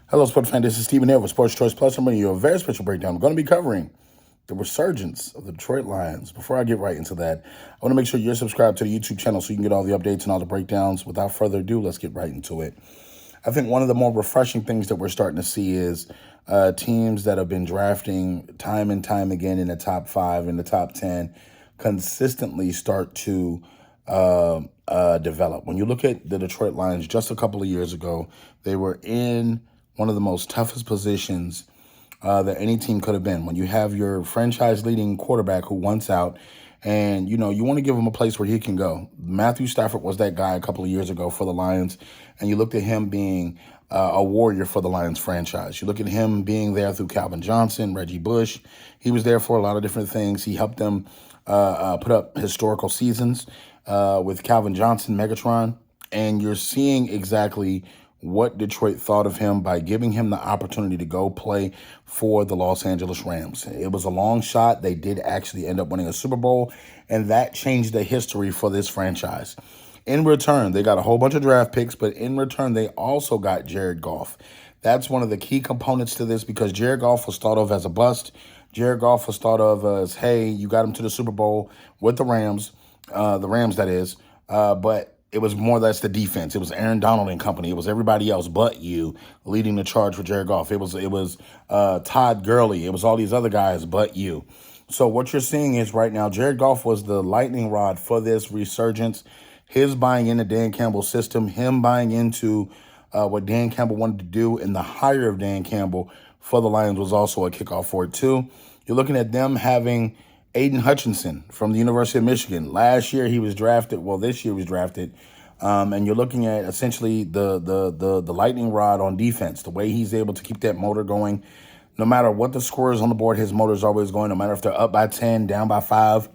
Hello, sports fan. This is Stephen Hill with Sports Choice Plus. I'm bringing you a very special breakdown. I'm going to be covering the resurgence of the Detroit Lions. Before I get right into that, I want to make sure you're subscribed to the YouTube channel so you can get all the updates and all the breakdowns. Without further ado, let's get right into it. I think one of the more refreshing things that we're starting to see is teams that have been drafting time and time again in the top 5, in the top 10, consistently start to develop. When you look at the Detroit Lions just a couple of years ago, they were in one of the most toughest positions that any team could have been. When you have your franchise leading quarterback who wants out, and you want to give him a place where he can go. Matthew Stafford was that guy a couple of years ago for the Lions, and you looked at him being a warrior for the Lions franchise. You look at him being there through Calvin Johnson, Reggie Bush. He was there for a lot of different things. He helped them put up historical seasons with Calvin Johnson, Megatron, and you're seeing exactly what Detroit thought of him by giving him the opportunity to go play for the Los Angeles Rams. It was a long shot. They did actually end up winning a Super Bowl, and that changed the history for this franchise. In return, they got a whole bunch of draft picks, but in return, they also got Jared Goff. That's one of the key components to this because Jared Goff was thought of as a bust. Jared Goff was thought of as, hey, you got him to the Super Bowl with the Rams that is, but it was more or less the defense. It was Aaron Donald and company. It was everybody else but you leading the charge for Jared Goff. It was Todd Gurley. It was all these other guys but you. So what you're seeing is right now, Jared Goff was the lightning rod for this resurgence. His buying into Dan Campbell's system, him buying into what Dan Campbell wanted to do, and the hire of Dan Campbell for the Lions was also a kickoff for it too. You're looking at them having Aiden Hutchinson from the University of Michigan. Last year he was drafted. Well, this year he was drafted. And you're looking at essentially the lightning rod on defense, the way he's able to keep that motor going. No matter what the score is on the board, his motor's always going. No matter if they're up by 10, down by 5,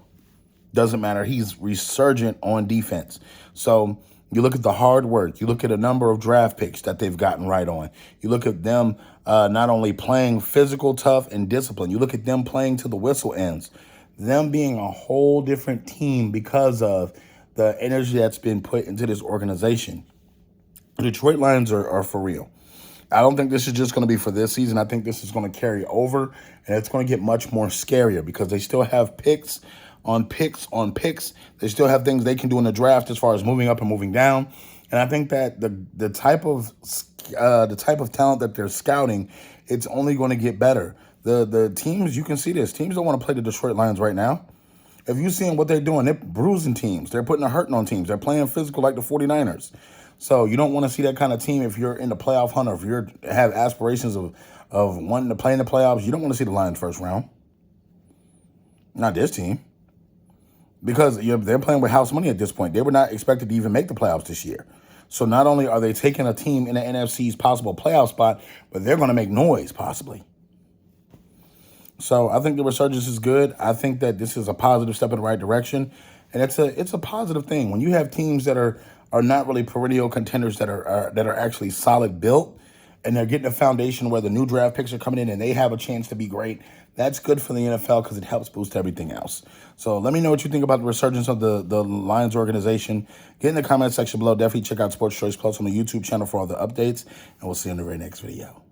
doesn't matter. He's resurgent on defense. So you look at the hard work. You look at a number of draft picks that they've gotten right on. You look at them not only playing physical, tough, and disciplined. You look at them playing to the whistle ends. Them being a whole different team because of the energy that's been put into this organization. The Detroit Lions are for real. I don't think this is just going to be for this season. I think this is going to carry over, and it's going to get much more scarier because they still have picks on picks on picks. They still have things they can do in the draft as far as moving up and moving down. And I think that the type of talent that they're scouting, it's only going to get better. The teams, you can see this. Teams don't want to play the Detroit Lions right now. If you're seeing what they're doing, they're bruising teams. They're putting a hurting on teams. They're playing physical like the 49ers. So you don't want to see that kind of team if you're in the playoff hunt or if you have aspirations of wanting to play in the playoffs. You don't want to see the Lions first round. Not this team. Because they're playing with house money at this point. They were not expected to even make the playoffs this year. So not only are they taking a team in the NFC's possible playoff spot, but they're going to make noise possibly. So I think the resurgence is good. I think that this is a positive step in the right direction, and it's a positive thing when you have teams that are not really perennial contenders that are actually solid built, and they're getting a foundation where the new draft picks are coming in and they have a chance to be great. That's good for the NFL because it helps boost everything else. So let me know what you think about the resurgence of the Lions organization. Get in the comment section below. Definitely check out Sports Choice Plus on the YouTube channel for all the updates, and we'll see you in the very next video.